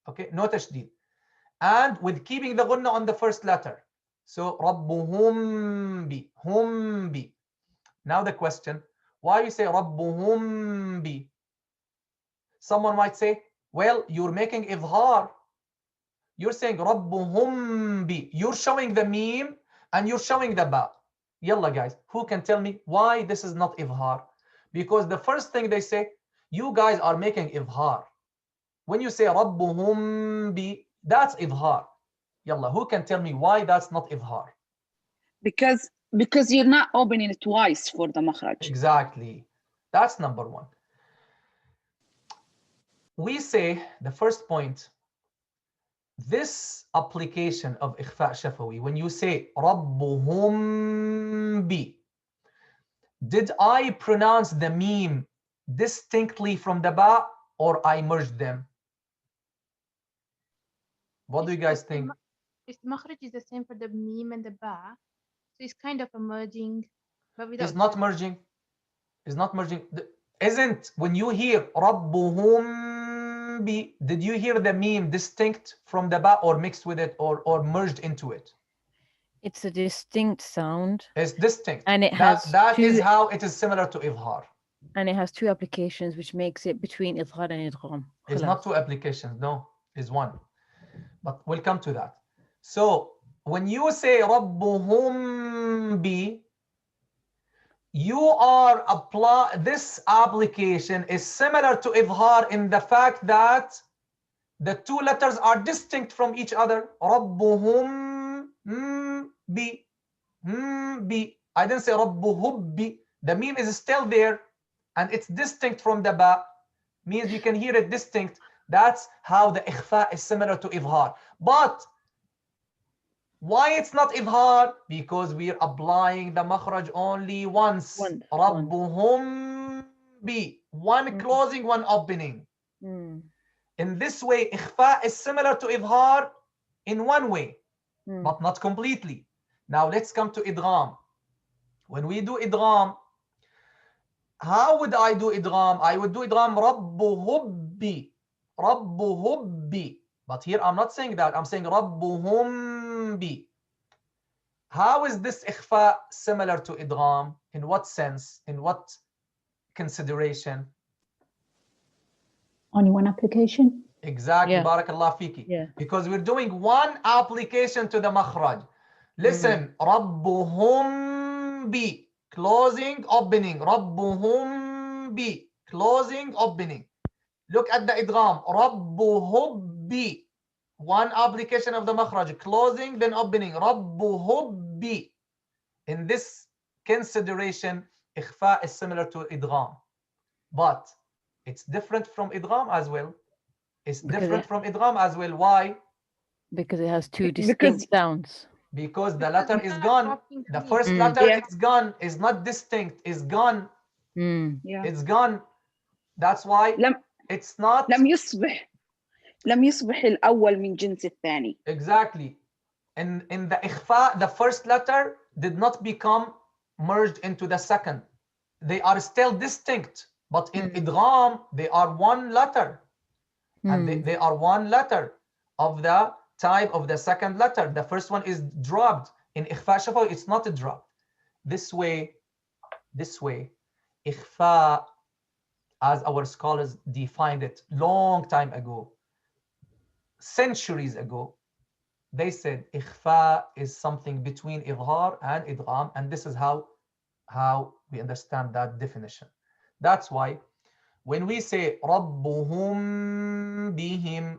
Okay, no tashdid. And with keeping the gunna on the first letter. So rabbuhum bi, hum bi. Now the question, why you say rabbuhum bi? Someone might say, well, you're making idhar. You're saying rabbuhum bi. You're showing the meme and you're showing the ba. Yalla guys, who can tell me why this is not idhar? Because the first thing they say, you guys are making idhar. When you say rabbuhum bi, that's idhar. Yalla, who can tell me why that's not idhar? Because you're not opening it twice for the makhraj. Exactly. That's number one. We say the first point, this application of ikhfa shafawi, when you say rabbuhum bi, did I pronounce the meme distinctly from the ba or I merged them? What do you guys think? The makhraj is the same for the meme and the ba, so it's kind of a merging, but without. It's not merging. It's not merging. Isn't when you hear rabbuhum bi, did you hear the meme distinct from the ba or mixed with it or merged into it? It's a distinct sound. It's distinct. And it has that is how it is similar to idhar. And it has two applications, which makes it between idhar and idgham. It's not two applications, no, it's one. But we'll come to that. So when you say rabbuhum bi, you are this application is similar to idhar in the fact that the two letters are distinct from each other. Rabbuhum bi, bi. I didn't say rabbuhubbi. The meme is still there and it's distinct from the ba, means you can hear it distinct. That's how the ikhfa is similar to idhar. But why it's not idhar? Because we are applying the makhraj only once. Rabbuhum bi. One closing, one opening. In this way, ikhfa is similar to idhar in one way, but not completely. Now let's come to idgham. When we do idgham, how would I do idgham? I would do idgham rabbuhubbi. Rabbuhubbi. But here I'm not saying that. I'm saying rabbuhum bi. How is this ikhfa similar to idgham? In what sense? In what consideration? Only one application? Exactly, Yeah. barakallah fiki. Yeah. Because we're doing one application to the makhraj. Listen, rabbuhum bi, closing, opening, rabbuhum bi, closing, opening. Look at the idgham, rabbuhum bi. One application of the makhraj, closing, then opening, rabbuhum bi. In this consideration, ikhfa is similar to idgham, but it's different from idgham as well. It's different from idgham as well. Why? Because it has two distinct sounds. Because the letter is gone. The first letter is gone, is not distinct, is gone. It's gone. That's why it's not. لم يصبح الأول من جنس الثاني. Exactly. In the ikhfa, the first letter did not become merged into the second. They are still distinct, but in idgham, they are one letter. And they are one letter of the type of the second letter. The first one is dropped. In ikhfa shafawi, it's not dropped. This way, ikhfa, as our scholars defined it long time ago, centuries ago, they said ikhfa is something between idhar and idgham, and this is how we understand that definition. That's why when we say rabbuhum bihim,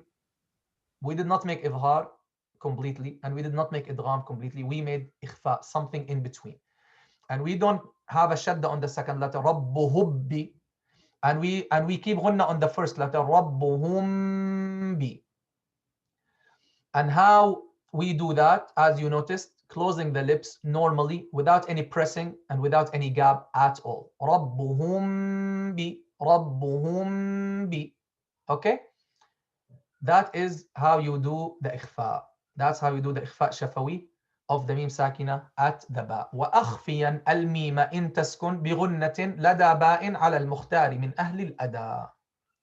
we did not make idhar completely and we did not make idgham completely. We made ikhfa, something in between. And we don't have a shadda on the second letter, rabbuhubbi, and we keep ghunna on the first letter, rabbuhum bi. And how we do that, as you noticed, closing the lips normally without any pressing and without any gap at all. Rabbuhum bi, rabbuhum bi. Okay? That is how you do the ikhfa. That's how you do the ikhfa shafawi of the mim sakina at the ba. وأخفيا الميم إن تسكن بغنة لدى باء على المختار من أهل الأداء.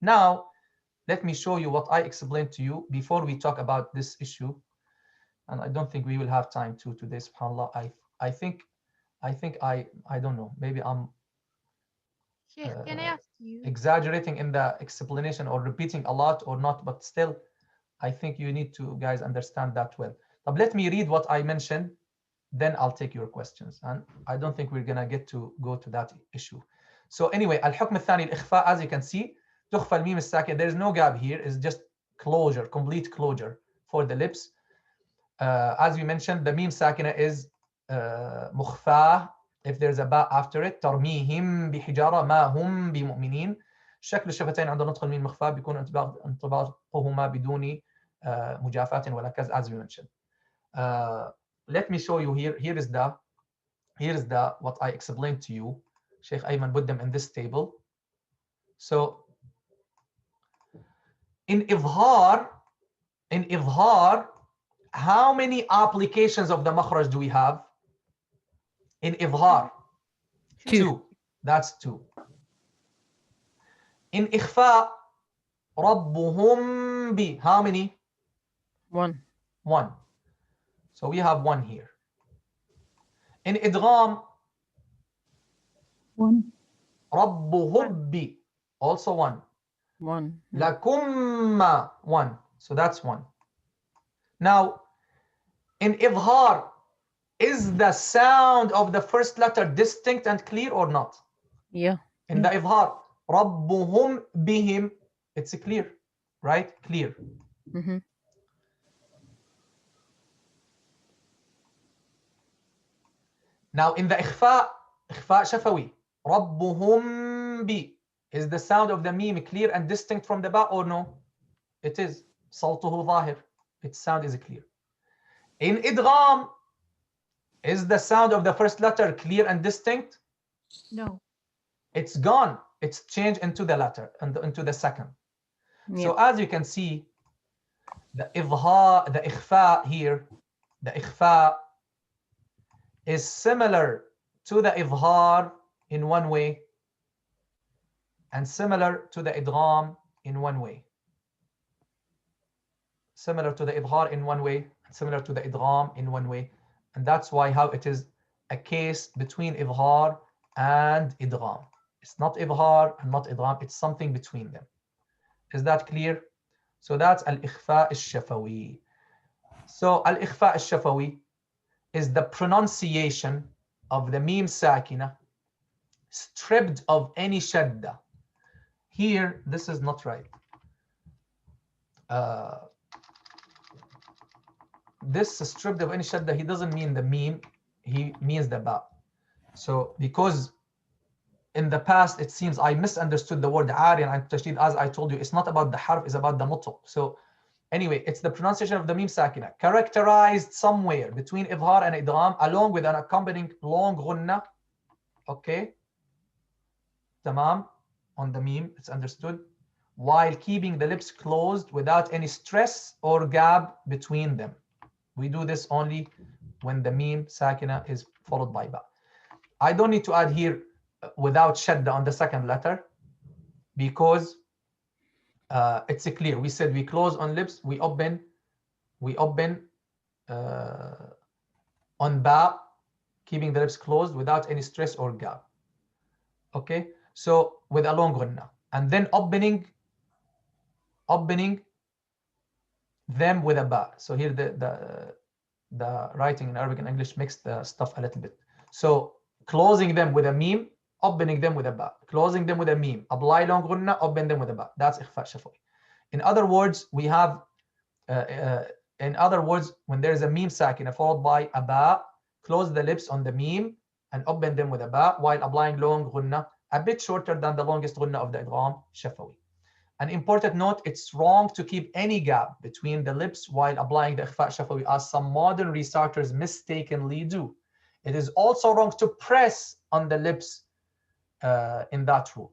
Now, let me show you what I explained to you before we talk about this issue. And I don't think we will have time to today, subhanAllah. I think I don't know, maybe I'm Sheikh, can I ask you? exaggerating in the explanation or repeating a lot or not, but still, I think you need to guys understand that well. But let me read what I mentioned, then I'll take your questions. And I don't think we're gonna get to go to that issue. So anyway, الحكم الثاني الإخفاء, as you can see, تخفى الميم الساكن. There's no gap here. It's just closure, complete closure for the lips. As we mentioned, the mim sakina is مخفاه. If there's a ba after it, ترميهم بحجارة ما هم بمؤمنين. شكل الشفتين عند نطق الميم مخفاه بيكون انطباقهما بدون مجافاة ولا كز, as we mentioned. Let me show you here. Here is the what I explained to you. Sheikh Ayman put them in this table. So in idhar, how many applications of the makhraj do we have? In idhar, two. That's two. In ikhfa, rabbuhum bi, how many? One. So we have one here. In idgham, one. rabbuhum bi, also one. Lakumma, one. So that's one. Now, in idhar, is the sound of the first letter distinct and clear or not? Yeah. In the idhar, rabbuhum bihim, it's clear, right? Clear. Now in the ikhfa shafawi, rabbuhum bi, is the sound of the meme clear and distinct from the ba or no? It is. Sawtuhu zahir. Its sound is clear. In idgham, is the sound of the first letter clear and distinct? No. It's gone. It's changed into the letter and into the second. Yeah. So as you can see, the idhar, the ikhfa here, the ikhfa is similar to the idhar in one way and similar to the idgham in one way. Similar to the idhar in one way and similar to the idgham in one way. And that's why how it is a case between idhar and idgham. It's not idghar and not idgham. It's something between them. Is that clear? So that's al-ikhfa al-shafawi. So al-ikhfa al-shafawi is the pronunciation of the mim sakina stripped of any shadda. Here, this is not right. This stripped of any shadda, he doesn't mean the mim, he means the ba. So because in the past, it seems I misunderstood the word ari and tashdid. As I told you, it's not about the harf, it's about the nutq. So anyway, it's the pronunciation of the mim sakina, characterized somewhere between idghar and idgham, along with an accompanying long ghunna. Okay, tamam, on the mim, it's understood, while keeping the lips closed without any stress or gap between them. We do this only when the mim sakina is followed by ba. I don't need to add here without shadda on the second letter, because it's clear. We said we close on lips, we open on ba, keeping the lips closed without any stress or gap. Okay, so with a long ghunna, and then opening them with a ba. So here the writing in Arabic and English makes the stuff a little bit. So closing them with a mim, opening them with a ba. Closing them with a mim, apply long ghunna, open them with a ba. That's ikhfa shafawi. In other words, we have, when there is a mim sakina followed by a ba, close the lips on the mim and open them with a ba while applying long ghunna, a bit shorter than the longest ghunna of the idgham shafawi. An important note, it's wrong to keep any gap between the lips while applying the ikhfa shafawi, as some modern restarters mistakenly do. It is also wrong to press on the lips in that rule.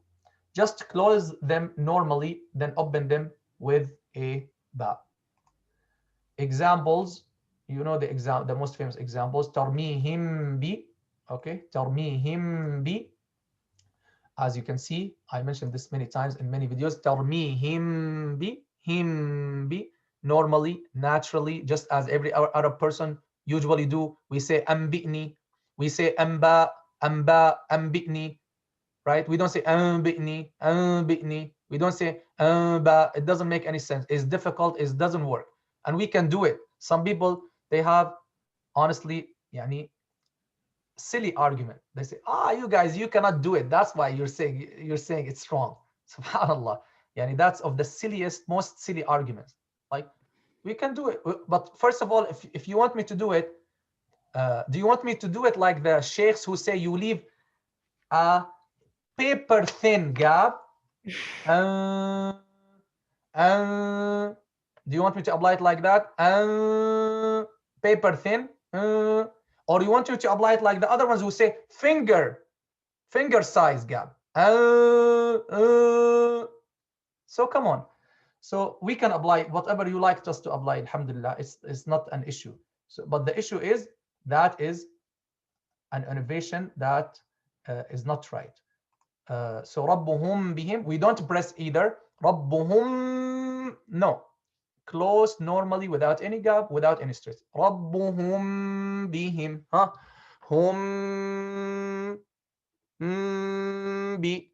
Just close them normally, then open them with a ba. Examples, you know the most famous examples, tarmihim bi, okay, tarmihim bi. As you can see, I mentioned this many times in many videos, tarmihim bi, him bi, normally, naturally, just as every Arab person usually do. We say ambitni, we say amba, ambitni, right? We don't say ambitni, ambitni. We don't say amba. It doesn't make any sense. It's difficult. It doesn't work. And we can do it. Some people, they have, honestly, yani, silly argument. They say, you guys, you cannot do it. That's why you're saying it's wrong. Subhanallah. Yani, that's of the silliest, most silly arguments. Like, we can do it. But first of all, if you want me to do it, do you want me to do it like the sheikhs who say you leave a paper thin gap? Do you want me to apply it like that? Paper thin? Or you want me to apply it like the other ones who say finger size gap? So come on. So we can apply whatever you like us to apply. Alhamdulillah, it's not an issue. So, but the issue is that is an innovation that is not right. So Rabbuhum bihim, we don't press either. Rabbuhum, no. Close normally without any gap, without any stress. Rabbuhum bihim. Hum bi.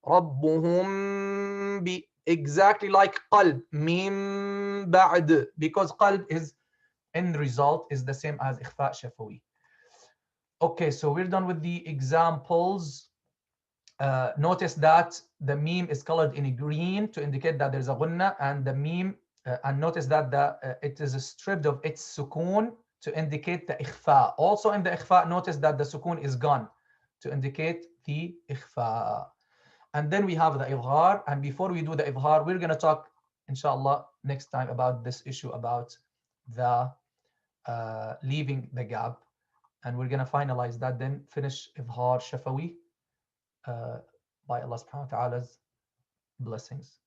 Rabbuhum bi. Exactly like qalb. Mim ba'd. Because qalb is, end result, is the same as ikhfa shafawi. Okay, so we're done with the examples. Notice that the meme is colored in green to indicate that there's a ghunna, and the meme, and notice that it is stripped of its sukoon to indicate the ikhfa. Also in the ikhfa, notice that the sukoon is gone to indicate the ikhfa. And then we have the idghar. And before we do the idghar, we're going to talk, inshallah, next time about this issue about the leaving the gap. And we're going to finalize that, then finish idghar shafawi by Allah subhanahu wa ta'ala's blessings.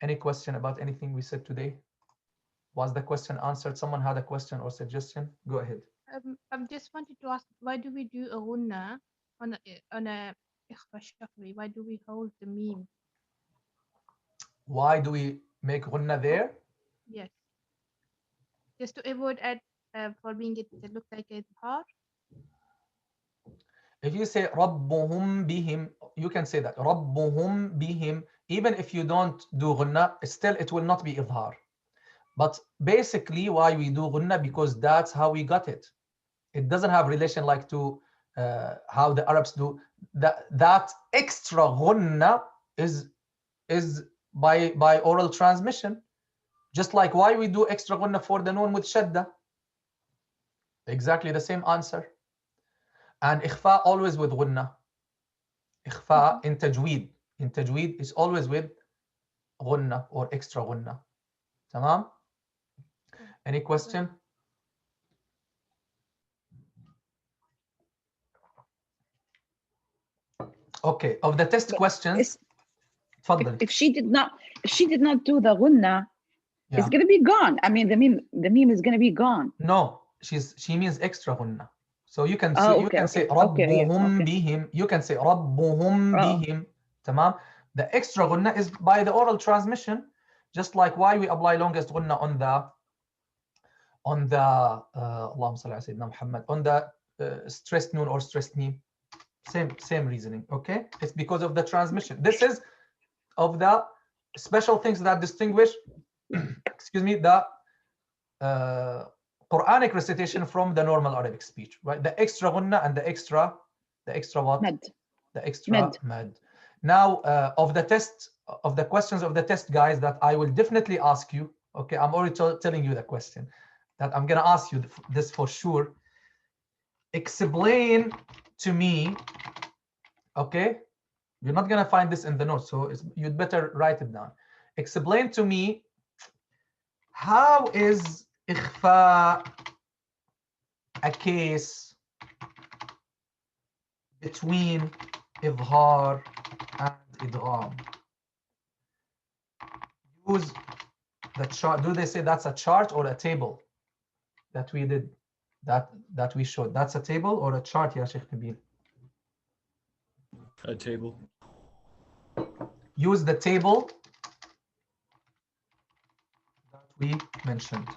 Any question about anything we said today? Was the question answered? Someone had a question or suggestion? Go ahead. I just wanted to ask, why do we do a ghunna on a ikhfa shafawi? Why do we hold the meme? Why do we make ghunna there? Yes. Just to avoid for being it look like a ithhar. If you say ربهم بهم, you can say that ربهم بهم. Even if you don't do غنة, still it will not be idghar. But basically, why we do غنة? Because that's how we got it. It doesn't have relation like to how the Arabs do. That extra غنة is by oral transmission. Just like why we do extra غنة for the noon with shadda. Exactly the same answer. And ikhfa always with غنة. Ikhfa in tajweed. In tajweed is always with غنة or extra غنة. تمام? Any question? Okay, of the test questions. If she did not do the غنة, yeah. It's gonna be gone. I mean, the meme is gonna be gone. No, she means extra غنة. So you can say you can say ربهم بهم. You can say ربهم بهم. تمام. The extra غنة is by the oral transmission, just like why we apply longest غنة on the اللهم صل على سيدنا محمد, on the stressed noon or stressed meme. Same reasoning. Okay, it's because of the transmission. This is of the special things that distinguish excuse me, the Quranic recitation from the normal Arabic speech, right? The extra غنة and the extra what? Mad. The extra mad. Now, of the questions of the test, guys, that I will definitely ask you. Okay, I'm already telling you the question that I'm gonna ask you this for sure. Explain to me. Okay, you're not gonna find this in the notes, so you'd better write it down. Explain to me, how is ikhfa a case between ithhar and idgham? Use the chart. Do they say that's a chart or a table that we did, that we showed? That's a table or a chart, ya Sheikh Nabil? A table. Use the table that we mentioned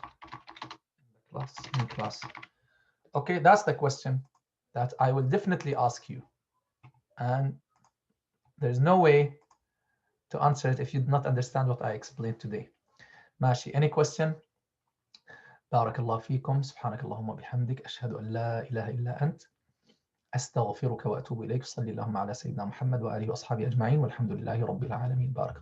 in class. Okay, that's the question that I will definitely ask you, and there's no way to answer it if you do not understand what I explained today. ماشي. Any question? بارك الله فيكم. سبحانك اللهم وبحمدك أشهد أن لا إله إلا أنت أستغفرك وأتوب إليك. صلى اللهم على سيدنا محمد وآله وأصحابه أجمعين والحمد لله رب العالمين. بارك